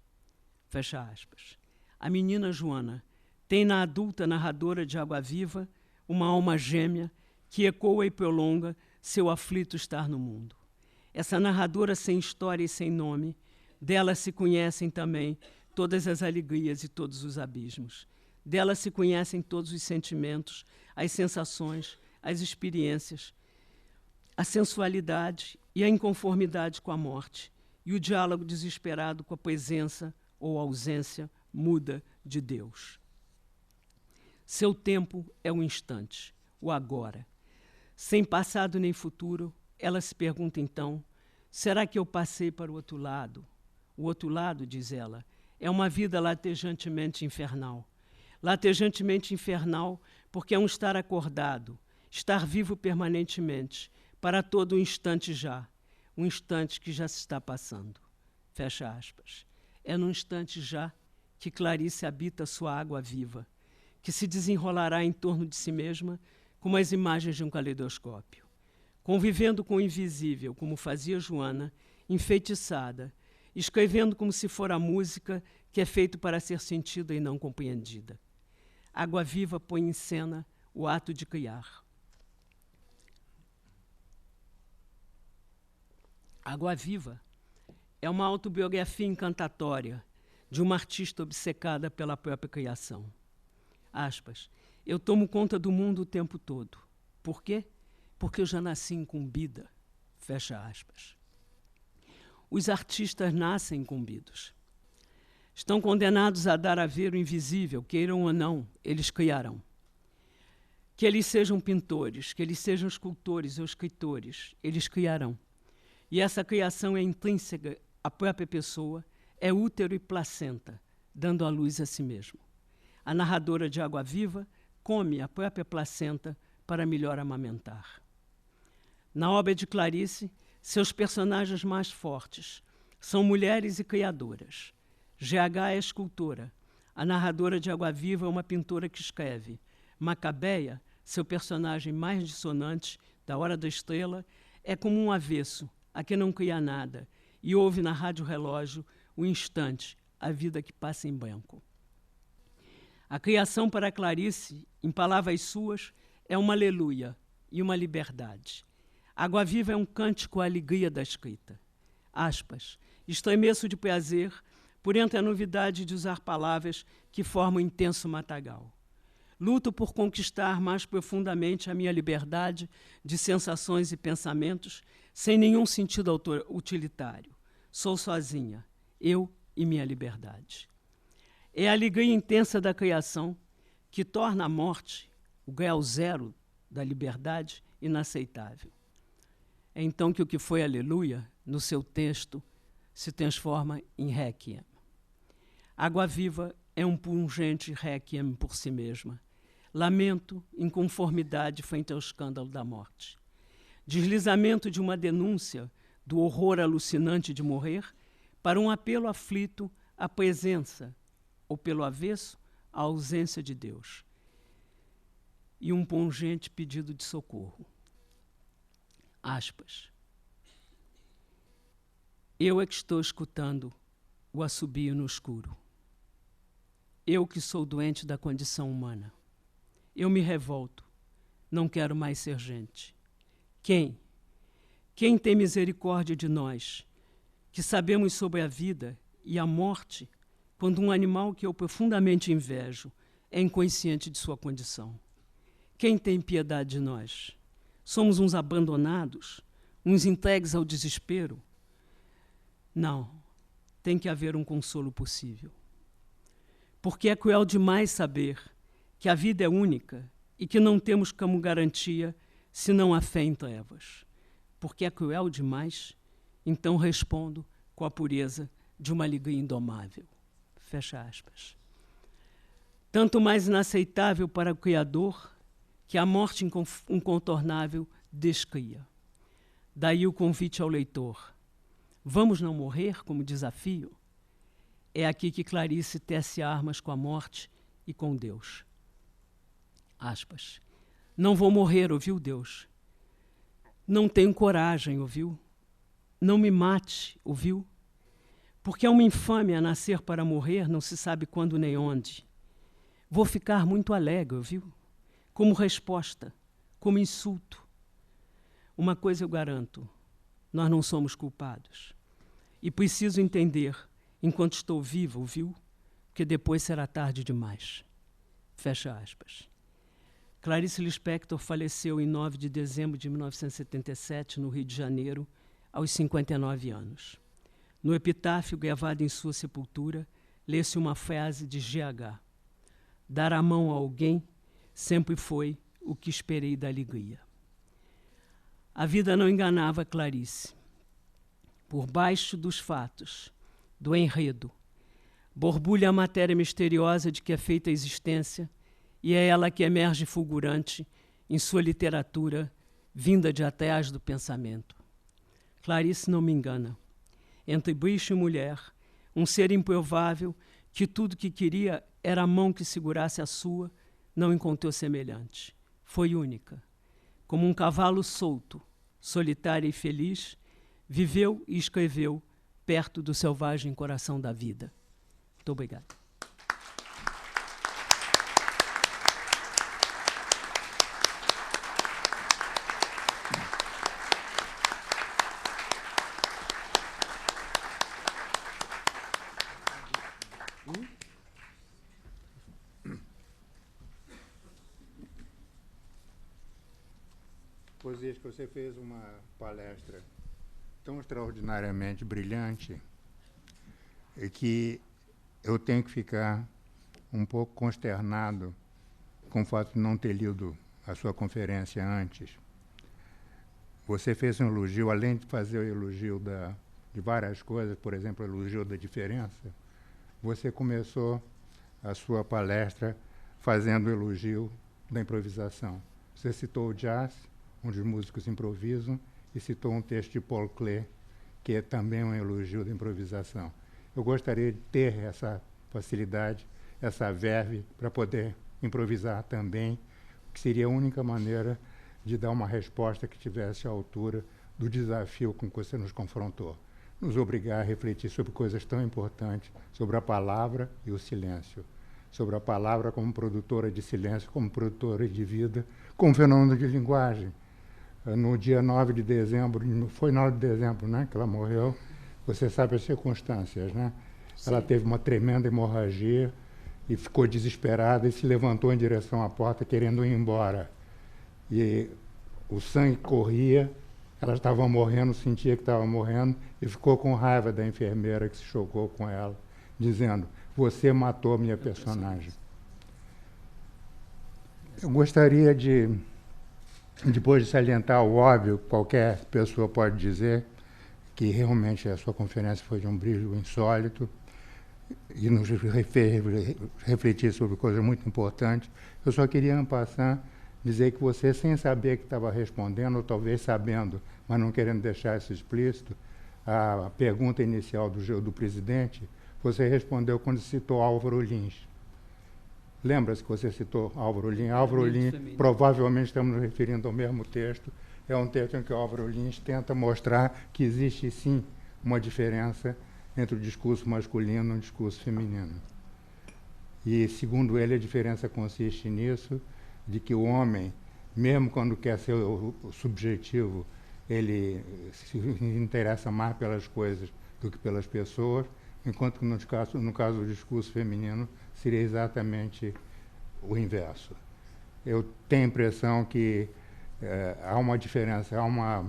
Fecha aspas. A menina Joana tem na adulta narradora de Água Viva uma alma gêmea que ecoa e prolonga seu aflito estar no mundo. Essa narradora sem história e sem nome, dela se conhecem também todas as alegrias e todos os abismos. Dela se conhecem todos os sentimentos, as sensações, as experiências, a sensualidade e a inconformidade com a morte, e o diálogo desesperado com a presença ou ausência muda de Deus. Seu tempo é o instante, o agora. Sem passado nem futuro, ela se pergunta então, será que eu passei para o outro lado? O outro lado, diz ela, é uma vida latejantemente infernal. Latejantemente infernal porque é um estar acordado, estar vivo permanentemente, para todo um instante já, um instante que já se está passando. Fecha aspas. É num instante já que Clarice habita sua água viva, que se desenrolará em torno de si mesma como as imagens de um caleidoscópio. Convivendo com o invisível, como fazia Joana, enfeitiçada, escrevendo como se for a música que é feito para ser sentida e não compreendida. Água Viva põe em cena o ato de criar. Água Viva é uma autobiografia encantatória de uma artista obcecada pela própria criação. Aspas. Eu tomo conta do mundo o tempo todo. Por quê? Porque eu já nasci incumbida. Fecha aspas. Os artistas nascem incumbidos. Estão condenados a dar a ver o invisível, queiram ou não, eles criarão. Que eles sejam pintores, que eles sejam escultores ou escritores, eles criarão. E essa criação é intrínseca à própria pessoa, é útero e placenta, dando à luz a si mesmo. A narradora de Água Viva come a própria placenta para melhor amamentar. Na obra de Clarice, seus personagens mais fortes são mulheres e criadoras. GH é escultora. A narradora de Água Viva é uma pintora que escreve. Macabeia, seu personagem mais dissonante, da Hora da Estrela, é como um avesso, a que não cria nada, e ouve na rádio relógio o instante, a vida que passa em branco. A criação para Clarice, em palavras suas, é uma aleluia e uma liberdade. Água Viva é um cântico à alegria da escrita. Aspas. Estremeço de prazer por entre a novidade de usar palavras que formam um intenso matagal. Luto por conquistar mais profundamente a minha liberdade de sensações e pensamentos sem nenhum sentido utilitário. Sou sozinha, eu e minha liberdade. É a alegria intensa da criação que torna a morte, o grau zero da liberdade, inaceitável. É então que o que foi aleluia, no seu texto, se transforma em Requiem. Água Viva é um pungente Requiem por si mesma. Lamento, inconformidade frente ao escândalo da morte. Deslizamento de uma denúncia do horror alucinante de morrer para um apelo aflito à presença, ou pelo avesso, à ausência de Deus. E um pungente pedido de socorro. Aspas. Eu é que estou escutando o assobio no escuro. Eu que sou doente da condição humana. Eu me revolto. Não quero mais ser gente. Quem? Quem tem misericórdia de nós, que sabemos sobre a vida e a morte, quando um animal que eu profundamente invejo é inconsciente de sua condição? Quem tem piedade de nós? Somos uns abandonados, uns entregues ao desespero? Não, tem que haver um consolo possível. Porque é cruel demais saber que a vida é única e que não temos como garantia senão a fé em trevas. Porque é cruel demais, então respondo com a pureza de uma alegria indomável. Fecha aspas. Tanto mais inaceitável para o Criador que a morte incontornável descria. Daí o convite ao leitor. Vamos não morrer como desafio? É aqui que Clarice tece armas com a morte e com Deus. Aspas. Não vou morrer, ouviu Deus? Não tenho coragem, ouviu? Não me mate, ouviu? Porque é uma infâmia nascer para morrer, não se sabe quando nem onde. Vou ficar muito alegre, ouviu? Como resposta, como insulto. Uma coisa eu garanto, nós não somos culpados. E preciso entender, enquanto estou viva, ouviu? Que depois será tarde demais. Fecha aspas. Clarice Lispector faleceu em 9 de dezembro de 1977, no Rio de Janeiro, aos 59 anos. No epitáfio gravado em sua sepultura, lê-se uma frase de GH. Dar a mão a alguém sempre foi o que esperei da alegria. A vida não enganava Clarice. Por baixo dos fatos, do enredo, borbulha a matéria misteriosa de que é feita a existência e é ela que emerge fulgurante em sua literatura, vinda de atrás do pensamento. Clarice não me engana. Entre bicho e mulher, um ser improvável que tudo que queria era a mão que segurasse a sua, não encontrou semelhante. Foi única. Como um cavalo solto, solitária e feliz, viveu e escreveu perto do selvagem coração da vida. Muito obrigado. Rosias, que você fez uma palestra tão extraordinariamente brilhante e que eu tenho que ficar um pouco consternado com o fato de não ter lido a sua conferência antes. você fez um elogio, além de fazer o elogio de várias coisas, por exemplo, o elogio da diferença, você começou a sua palestra fazendo o elogio da improvisação. Você citou o jazz, onde os músicos improvisam, e citou um texto de Paul Klee, que é também um elogio da improvisação. Eu gostaria de ter essa facilidade, essa verve, para poder improvisar também, que seria a única maneira de dar uma resposta que estivesse à altura do desafio com que você nos confrontou. Nos obrigar a refletir sobre coisas tão importantes, sobre a palavra e o silêncio. Sobre a palavra como produtora de silêncio, como produtora de vida, como fenômeno de linguagem. No dia 9 de dezembro, foi 9 de dezembro, né, que ela morreu, você sabe as circunstâncias, né? Sim. Ela teve uma tremenda hemorragia e ficou desesperada e se levantou em direção à porta querendo ir embora. E o sangue corria, ela estava morrendo, sentia que estava morrendo e ficou com raiva da enfermeira que se chocou com ela, dizendo: "Você matou minha personagem". Eu gostaria de, depois de salientar o óbvio, qualquer pessoa pode dizer que realmente a sua conferência foi de um brilho insólito e nos fez refletir sobre coisas muito importantes. Eu só queria, en passant, dizer que você, sem saber que estava respondendo, ou talvez sabendo, mas não querendo deixar isso explícito, a pergunta inicial do presidente, você respondeu quando citou Álvaro Lins. Lembra-se que você citou Álvaro Lins? Álvaro Lins, provavelmente estamos nos referindo ao mesmo texto. É um texto em que Álvaro Lins tenta mostrar que existe, sim, uma diferença entre o discurso masculino e o discurso feminino. E, segundo ele, a diferença consiste nisso, de que o homem, mesmo quando quer ser o subjetivo, ele se interessa mais pelas coisas do que pelas pessoas, enquanto que no caso do discurso feminino seria exatamente o inverso. Eu tenho a impressão que há uma diferença, há uma...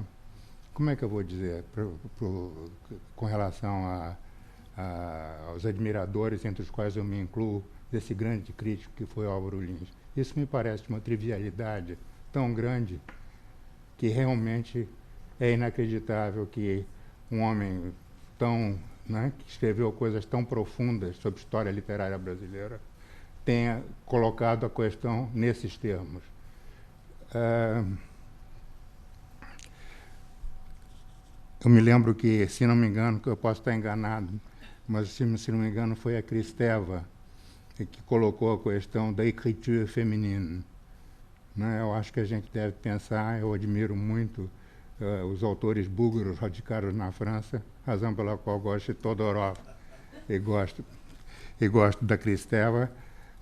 Como é que eu vou dizer? Com relação aos admiradores, entre os quais eu me incluo, desse grande crítico que foi Álvaro Lins. Isso me parece uma trivialidade tão grande que realmente é inacreditável que um homem tão, né, que escreveu coisas tão profundas sobre história literária brasileira tenha colocado a questão nesses termos. Eu me lembro que, se não me engano, que eu posso estar enganado, mas se não me engano foi a Kristeva que colocou a questão da écriture féminine. Né? Eu acho que a gente deve pensar, eu admiro muito os autores búlgaros radicados na França, razão pela qual gosto de Todorov e gosto da Kristeva,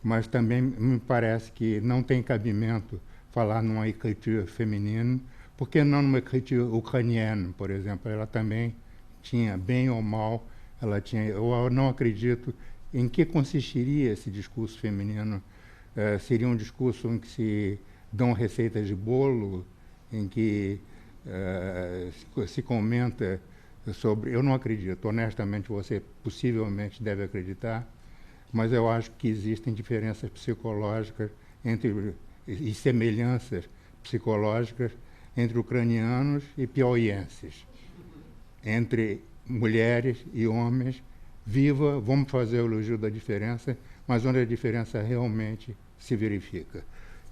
mas também me parece que não tem cabimento falar numa écriture feminine, porque não numa écriture ucranienne, por exemplo. Ela também tinha, bem ou mal, ela tinha... Eu não acredito em que consistiria esse discurso feminino. Seria um discurso em que se dão receitas de bolo, em que se comenta sobre... Eu não acredito, honestamente, você possivelmente deve acreditar, mas eu acho que existem diferenças psicológicas e semelhanças psicológicas entre ucranianos e piauienses, entre mulheres e homens. Viva, vamos fazer o elogio da diferença, mas onde a diferença realmente se verifica.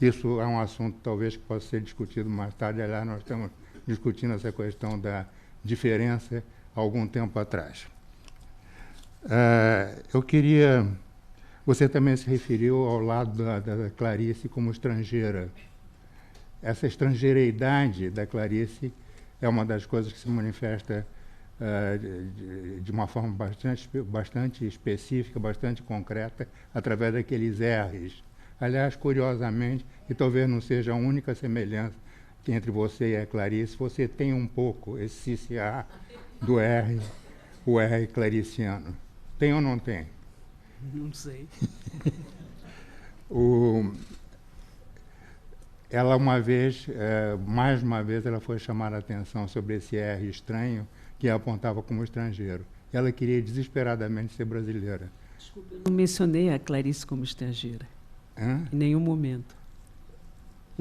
Isso é um assunto talvez que possa ser discutido mais tarde. Aliás, nós estamos discutindo essa questão da diferença há algum tempo atrás. Eu queria... Você também se referiu ao lado da Clarice como estrangeira. Essa estrangeiridade da Clarice é uma das coisas que se manifesta de uma forma bastante específica, bastante concreta, através daqueles R's. Aliás, curiosamente, e talvez não seja a única semelhança entre você e a Clarice, você tem um pouco esse CCA do R, o R clariciano. Tem ou não tem? Não sei. Ela uma vez, mais uma vez, ela foi chamar a atenção sobre esse R estranho que a apontava como estrangeiro. Ela queria desesperadamente ser brasileira. Desculpa, eu não mencionei a Clarice como estrangeira. Hã? Em nenhum momento.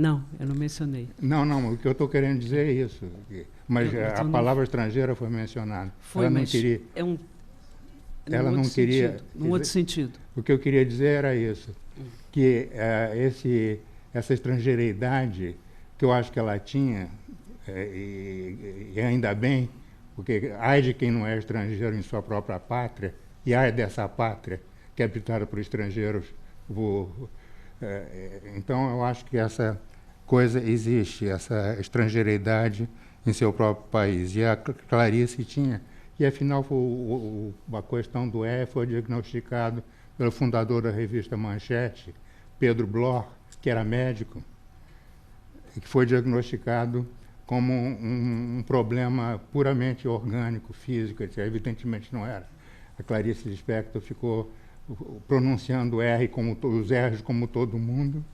Não, eu não mencionei. Não, o que eu estou querendo dizer é isso. Mas a palavra estrangeira foi mencionada. Foi, ela não mas queria, é um... ela não queria... Num outro sentido. O que eu queria dizer era isso, que essa estrangeiridade que eu acho que ela tinha, e ainda bem, porque ai de quem não é estrangeiro em sua própria pátria, e ai dessa pátria que é habitada por estrangeiros. Então, eu acho que essa coisa existe, essa estrangeiridade em seu próprio país. E a Clarice tinha. E, afinal, a questão do E foi diagnosticado pelo fundador da revista Manchete, Pedro Bloch, que era médico, e que foi diagnosticado como um problema puramente orgânico, físico, etc. Evidentemente não era. A Clarice Lispector ficou pronunciando os R's como todo mundo,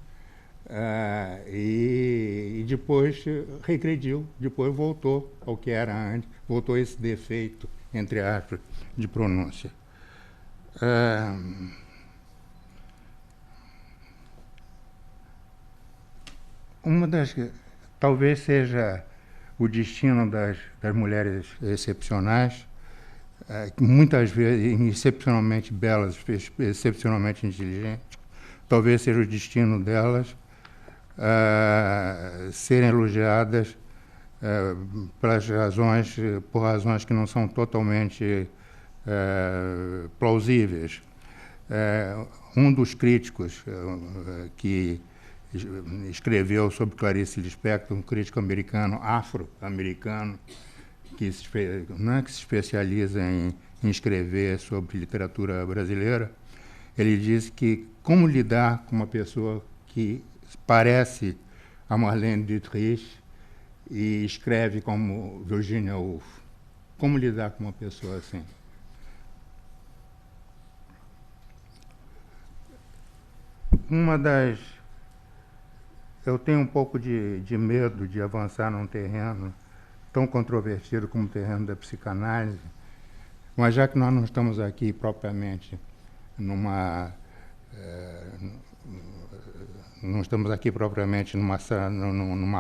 e depois regrediu, depois voltou ao que era antes, voltou a esse defeito, entre aspas, de pronúncia. Talvez seja o destino das mulheres excepcionais, muitas vezes excepcionalmente belas, excepcionalmente inteligentes, talvez seja o destino delas serem elogiadas por razões que não são totalmente plausíveis. Um dos críticos que escreveu sobre Clarice Lispector, um crítico americano, afro-americano, que se especializa em escrever sobre literatura brasileira, ele diz que como lidar com uma pessoa que parece a Marlene Dietrich e escreve como Virginia Woolf. Como lidar com uma pessoa assim? Eu tenho um pouco de medo de avançar num terreno tão controvertido como o terreno da psicanálise, mas já que nós não estamos aqui propriamente numa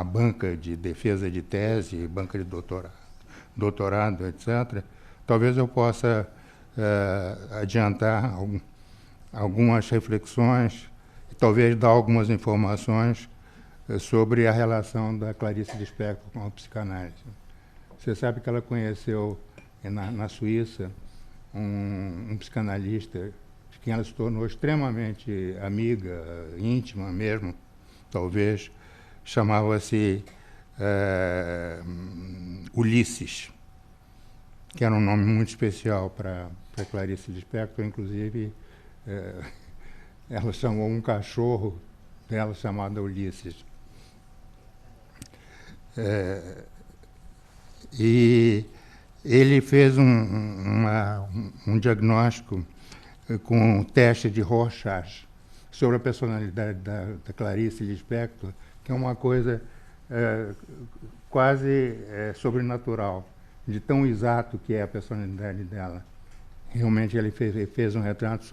banca de defesa de tese, banca de doutorado, etc., talvez eu possa adiantar algumas reflexões, talvez dar algumas informações sobre a relação da Clarice Lispector com a psicanálise. Você sabe que ela conheceu na Suíça um psicanalista de quem ela se tornou extremamente amiga, íntima mesmo, talvez, chamava-se Ulisses, que era um nome muito especial para Clarice Lispector. Inclusive, ela chamou um cachorro dela chamado Ulisses. E ele fez um diagnóstico com um teste de Rorschach sobre a personalidade da Clarice Lispector, que é uma coisa quase sobrenatural, de tão exato que é a personalidade dela. Realmente ele fez um retrato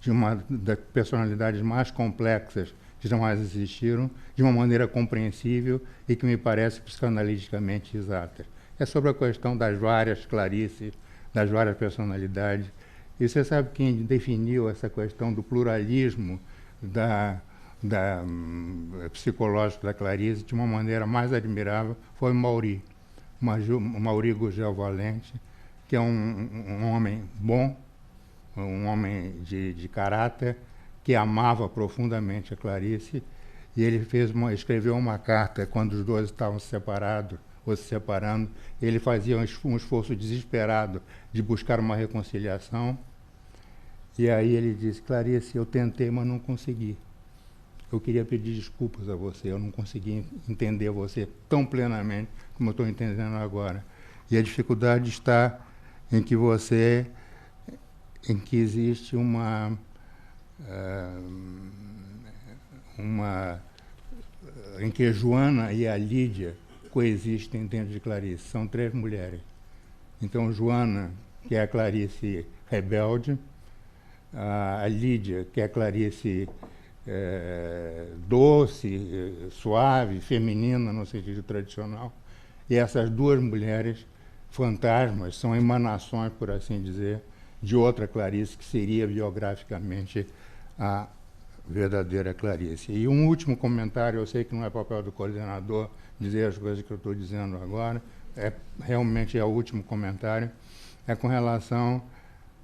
de uma das personalidades mais complexas que jamais existiram, de uma maneira compreensível e que me parece psicanaliticamente exata. É sobre a questão das várias Clarices, das várias personalidades. E você sabe quem definiu essa questão do pluralismo psicológico da Clarice de uma maneira mais admirável foi o Maury Gurgel Valente, que é um homem bom, um homem de caráter, que amava profundamente a Clarice, e ele escreveu uma carta quando os dois estavam separados, ou se separando. Ele fazia um esforço desesperado de buscar uma reconciliação, e aí ele disse: Clarice, eu tentei, mas não consegui. Eu queria pedir desculpas a você, eu não consegui entender você tão plenamente como eu estou entendendo agora. E a dificuldade está em que existe em que Joana e a Lídia coexistem dentro de Clarice. São três mulheres. Então, Joana, que é a Clarice rebelde, a Lídia, que é a Clarice doce, suave, feminina no sentido tradicional. E essas duas mulheres fantasmas são emanações, por assim dizer, de outra Clarice, que seria biograficamente a verdadeira Clarice. E um último comentário, eu sei que não é papel do coordenador dizer as coisas que eu estou dizendo agora, realmente é o último comentário, é com relação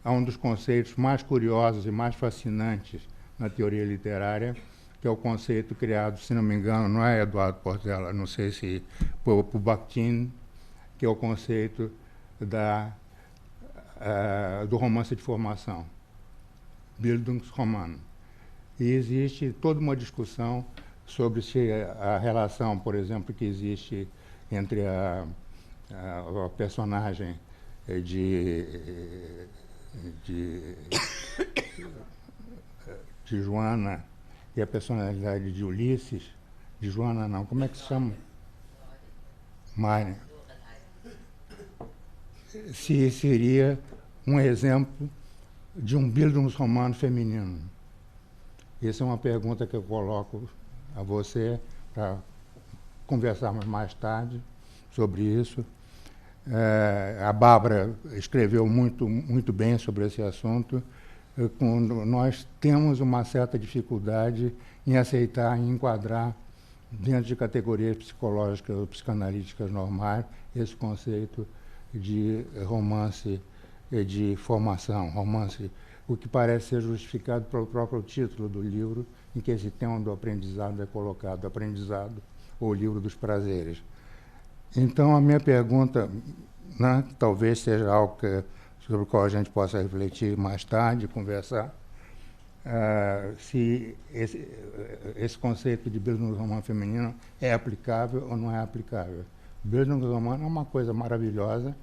a um dos conceitos mais curiosos e mais fascinantes na teoria literária, que é o conceito criado, se não me engano, não é Eduardo Portela, não sei se por Bakhtin, que é o conceito do romance de formação, Bildungsroman. E existe toda uma discussão sobre se a relação, por exemplo, que existe entre a personagem de Joana e a personalidade de Ulisses, de Joana não, como é que se chama? Mária. Se seria um exemplo de um Bildungsroman feminino. Essa é uma pergunta que eu coloco a você para conversarmos mais tarde sobre isso. A Bárbara escreveu muito bem sobre esse assunto. Nós temos uma certa dificuldade em aceitar, em enquadrar dentro de categorias psicológicas ou psicanalíticas normais esse conceito de romance de formação, romance, o que parece ser justificado pelo próprio título do livro, em que esse tema do aprendizado é colocado, aprendizado ou livro dos prazeres. Então, a minha pergunta, né, talvez seja algo sobre o qual a gente possa refletir mais tarde, conversar, se esse conceito de Bildungsroman feminino é aplicável ou não é aplicável. Bildungsroman é uma coisa maravilhosa,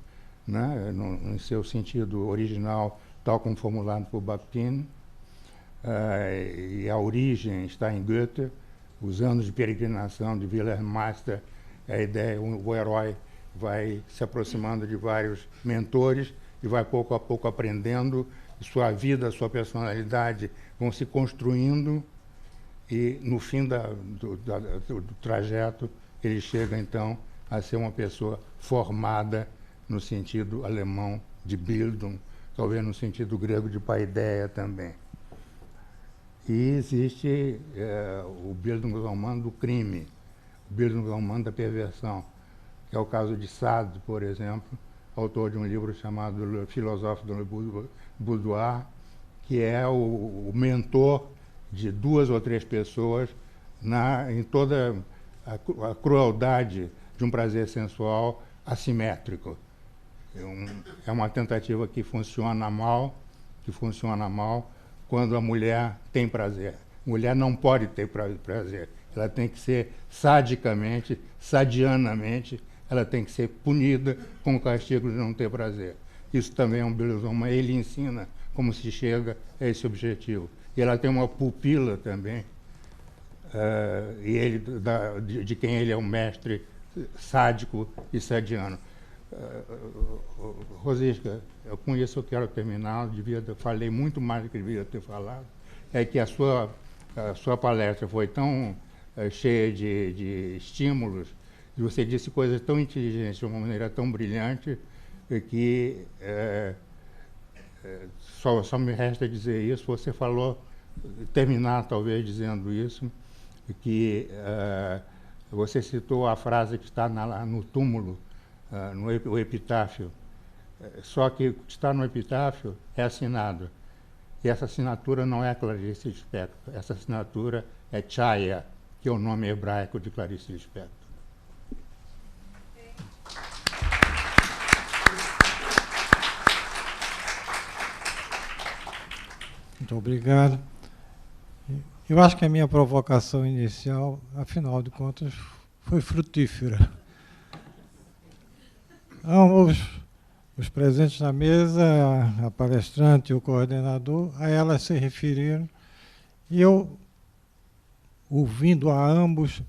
né, no seu sentido original, tal como formulado por Bakhtin, e a origem está em Goethe, os anos de peregrinação de Wilhelm Meister, a ideia, o herói vai se aproximando de vários mentores e vai pouco a pouco aprendendo, sua vida, sua personalidade vão se construindo e no fim do trajeto ele chega então a ser uma pessoa formada no sentido alemão de Bildung, talvez no sentido grego de paideia também. E existe o Bildungsroman do crime, o Bildungsroman da perversão, que é o caso de Sade, por exemplo, autor de um livro chamado Le Philosophe dans le Boudoir, que é o mentor de 2 ou 3 pessoas em toda a crueldade de um prazer sensual assimétrico. É uma tentativa que funciona mal quando a mulher tem prazer. A mulher não pode ter prazer. Ela tem que ser sadicamente, sadianamente, ela tem que ser punida com o castigo de não ter prazer. Isso também é um Bildungsroman. Ele ensina como se chega a esse objetivo. E ela tem uma pupila também, de quem ele é um mestre sádico e sadiano. Rosisca, com isso eu quero terminar, falei muito mais do que devia ter falado, é que a sua palestra foi tão cheia de estímulos, e você disse coisas tão inteligentes, de uma maneira tão brilhante, que só me resta dizer isso. Você terminar talvez dizendo isso, que você citou a frase que está no túmulo, no epitáfio, só que o que está no epitáfio é assinado. E essa assinatura não é Clarice Lispector, essa assinatura é Chaya, que é o nome hebraico de Clarice Lispector. Muito obrigado. Eu acho que a minha provocação inicial, afinal de contas, foi frutífera. Os presentes na mesa, a palestrante e o coordenador, a elas se referiram, e eu, ouvindo a ambos,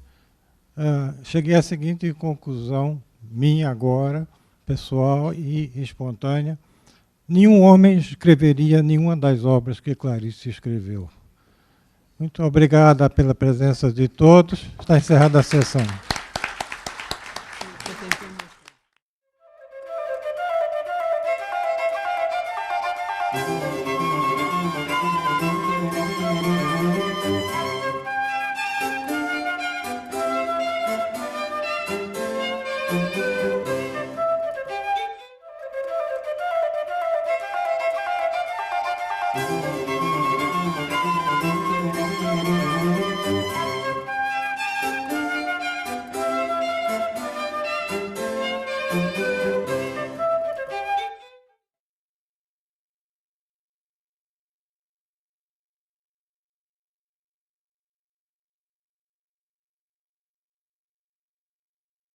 cheguei à seguinte conclusão, minha agora, pessoal e espontânea: nenhum homem escreveria nenhuma das obras que Clarice escreveu. Muito obrigada pela presença de todos. Está encerrada a sessão.